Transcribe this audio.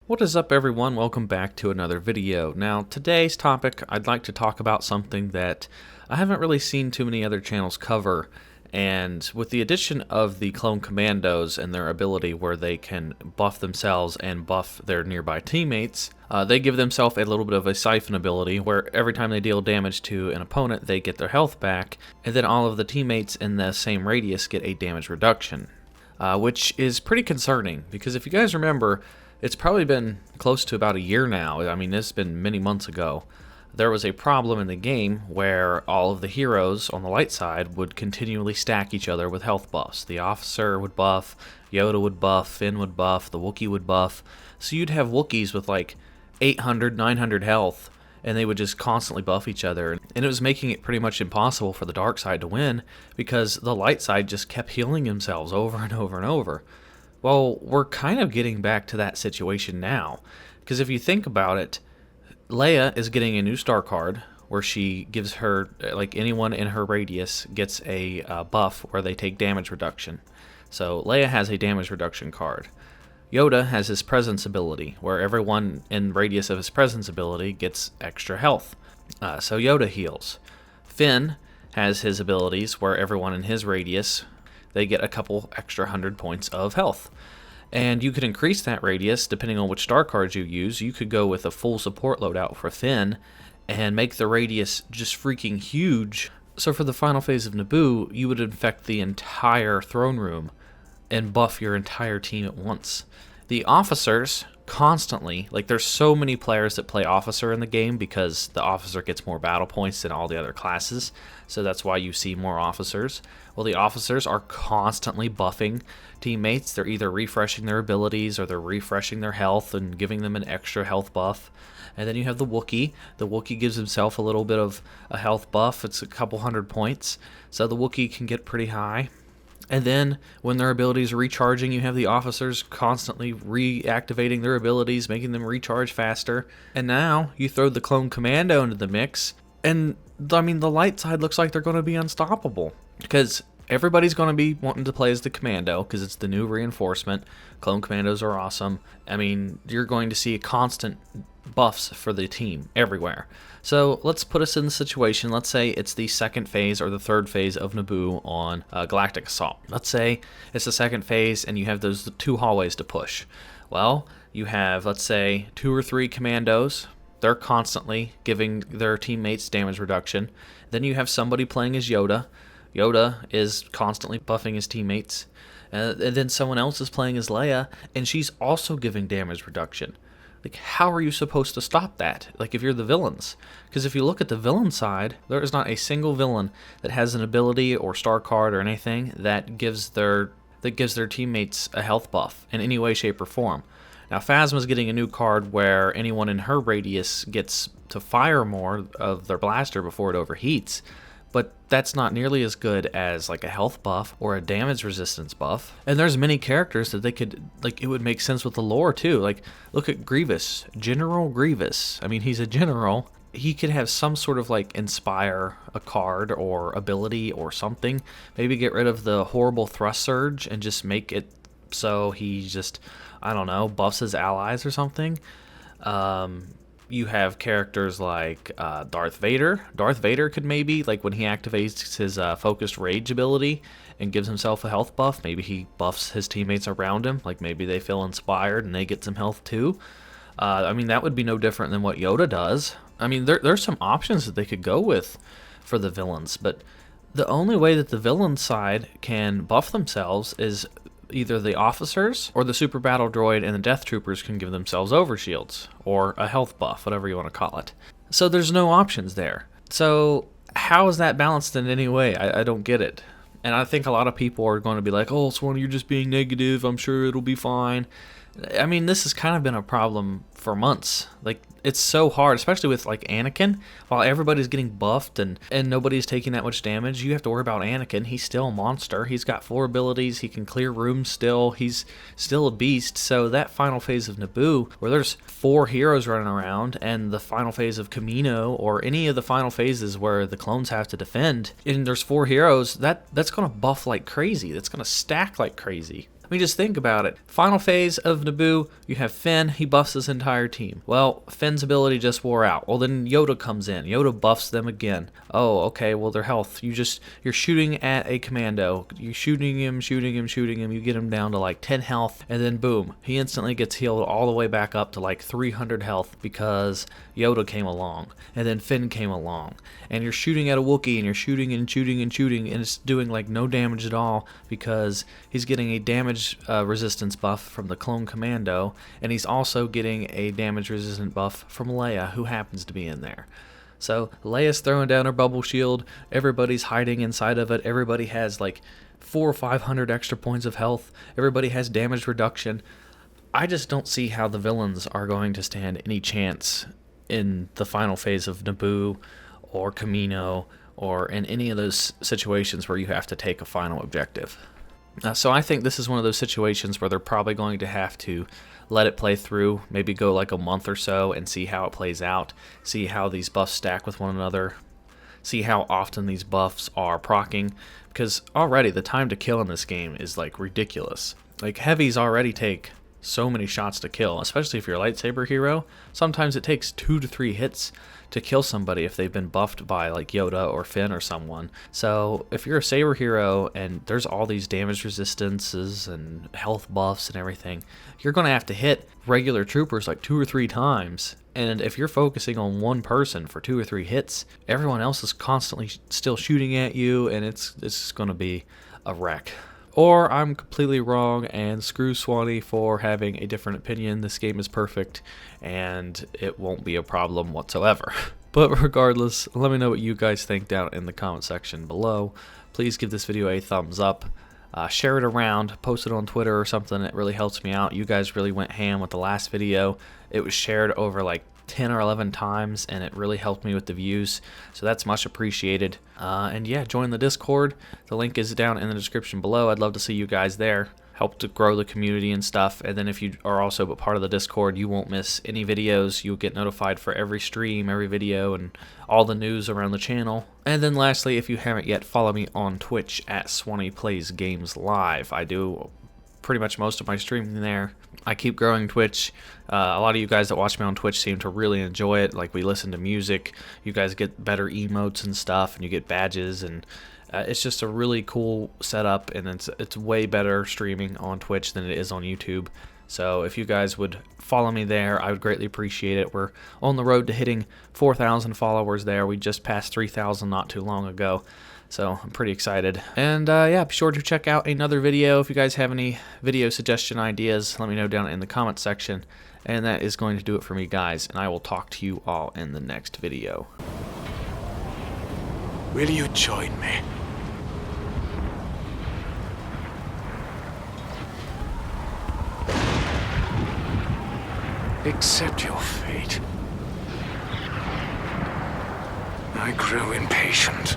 What is up, everyone? Welcome back to another video. Now, today's topic, I'd like to talk about something that I haven't really seen too many other channels cover, and with the addition of the clone commandos and their ability where they can buff themselves and buff their nearby teammates, they give themselves a little bit of a siphon ability where every time they deal damage to an opponent, they get their health back, and then all of the teammates in the same radius get a damage reduction, which is pretty concerning, because if you guys remember, it's probably been close to about a year now. I mean, it's been many months ago. There was a problem in the game where all of the heroes on the light side would continually stack each other with health buffs. The officer would buff, Yoda would buff, Finn would buff, the Wookiee would buff. So you'd have Wookiees with like 800, 900 health, and they would just constantly buff each other. And it was making it pretty much impossible for the dark side to win because the light side just kept healing themselves over and over and over. Well, we're kind of getting back to that situation now, because if you think about it, Leia is getting a new star card where she gives her, like anyone in her radius gets a buff where they take damage reduction. So Leia has a damage reduction card. Yoda has his presence ability, where everyone in radius of his presence ability gets extra health. So Yoda heals. Finn has his abilities where everyone in his radius, they get a couple extra 100 points of health. And you could increase that radius depending on which star cards you use. You could go with a full support loadout for Finn and make the radius just freaking huge. So for the final phase of Naboo, you would infect the entire throne room and buff your entire team at once. The officers constantly, like there's so many players that play officer in the game because the officer gets more battle points than all the other classes, so that's why you see more officers. Well, the officers are constantly buffing teammates. They're either refreshing their abilities or they're refreshing their health and giving them an extra health buff. And then you have the Wookiee. The Wookiee gives himself a little bit of a health buff. It's a couple 100 points, so the Wookiee can get pretty high. And then, when their abilities are recharging, you have the officers constantly reactivating their abilities, making them recharge faster. And now, you throw the clone commando into the mix, and, I mean, the light side looks like they're going to be unstoppable. Because everybody's going to be wanting to play as the commando, because it's the new reinforcement. Clone commandos are awesome. I mean, you're going to see constant buffs for the team everywhere. So let's put us in the situation. Let's say it's the second phase or the third phase of Naboo on Galactic Assault. Let's say it's the second phase and you have those two hallways to push. Well, you have, let's say, 2 or 3 commandos. They're constantly giving their teammates damage reduction. Then you have somebody playing as Yoda. Yoda is constantly buffing his teammates. And then someone else is playing as Leia, and she's also giving damage reduction. Like, how are you supposed to stop that? Like, if you're the villains. Because if you look at the villain side, there is not a single villain that has an ability or star card or anything that gives their teammates a health buff in any way, shape, or form. Now, Phasma's getting a new card where anyone in her radius gets to fire more of their blaster before it overheats. But that's not nearly as good as like a health buff or a damage resistance buff. And there's many characters that they could, like, it would make sense with the lore too. Like, look at Grievous, General Grievous. I mean, he's a general. He could have some sort of like inspire a card or ability or something. Maybe get rid of the horrible thrust surge and just make it so he just, I don't know, buffs his allies or something. You have characters like Darth Vader. Darth Vader could maybe, like when he activates his focused rage ability and gives himself a health buff, maybe he buffs his teammates around him. Like maybe they feel inspired and they get some health too. I mean, that would be no different than what Yoda does. I mean, there's some options that they could go with for the villains, but the only way that the villain side can buff themselves is either the officers or the super battle droid and the death troopers can give themselves overshields or a health buff, whatever you want to call it. So there's no options there. So how is that balanced in any way? I don't get it. And I think a lot of people are going to be like, oh, Swan, you're just being negative. I'm sure it'll be fine. I mean, this has kind of been a problem for months. Like, it's so hard, especially with like Anakin. While everybody's getting buffed and nobody's taking that much damage, you have to worry about Anakin. He's still a monster. He's got 4 abilities. He can clear rooms still. He's still a beast. So that final phase of Naboo, where there's 4 heroes running around, and the final phase of Kamino, or any of the final phases where the clones have to defend, and there's 4 heroes, that's going to buff like crazy. That's going to stack like crazy. I mean, just think about it. Final phase of Naboo, you have Finn, he buffs his entire team. Well, Finn's ability just wore out. Well, then Yoda comes in. Yoda buffs them again. Oh, okay, well, their health. You're shooting at a commando. You're shooting him. You get him down to like 10 health, and then boom, he instantly gets healed all the way back up to like 300 health because Yoda came along, and then Finn came along. And you're shooting at a Wookiee, and you're shooting, and it's doing like no damage at all because he's getting a damage resistance buff from the clone commando, and he's also getting a damage resistant buff from Leia, who happens to be in there. So Leia's throwing down her bubble shield, everybody's hiding inside of it, everybody has like 400 or 500 extra points of health, everybody has damage reduction. I just don't see how the villains are going to stand any chance in the final phase of Naboo or Kamino or in any of those situations where you have to take a final objective. So I think this is one of those situations where they're probably going to have to let it play through, maybe go like a month or so and see how it plays out, see how these buffs stack with one another, see how often these buffs are proccing, because already the time to kill in this game is like ridiculous. Like heavies already take so many shots to kill, especially if you're a lightsaber hero. Sometimes it takes 2 to 3 hits to kill somebody if they've been buffed by like Yoda or Finn or someone. So if you're a saber hero and there's all these damage resistances and health buffs and everything, you're going to have to hit regular troopers like 2 or 3 times. And if you're focusing on one person for 2 or 3 hits, everyone else is constantly still shooting at you, and it's going to be a wreck. Or I'm completely wrong, and screw Swanee for having a different opinion. This game is perfect, and it won't be a problem whatsoever. But regardless, let me know what you guys think down in the comment section below. Please give this video a thumbs up. Share it around, post it on Twitter or something. It really helps me out. You guys really went ham with the last video. It was shared over like 10 or 11 times, and it really helped me with the views, so that's much appreciated. And yeah, join the Discord. The link is down in the description below. I'd love to see you guys there. Help to grow the community and stuff. And then if you are also a part of the Discord, you won't miss any videos. You'll get notified for every stream, every video, and all the news around the channel. And then lastly, if you haven't yet, follow me on Twitch at Swanee Plays Games Live. I do pretty much most of my streaming there. I keep growing Twitch. A lot of you guys that watch me on Twitch seem to really enjoy it. Like, we listen to music, you guys get better emotes and stuff, and you get badges, and it's just a really cool setup, and it's way better streaming on Twitch than it is on YouTube. So if you guys would follow me there, I would greatly appreciate it. We're on the road to hitting 4,000 followers there. We just passed 3,000 not too long ago. So I'm pretty excited. And yeah, be sure to check out another video. If you guys have any video suggestion ideas, let me know down in the comment section. And that is going to do it for me, guys. And I will talk to you all in the next video. Will you join me? Accept your fate. I grew impatient.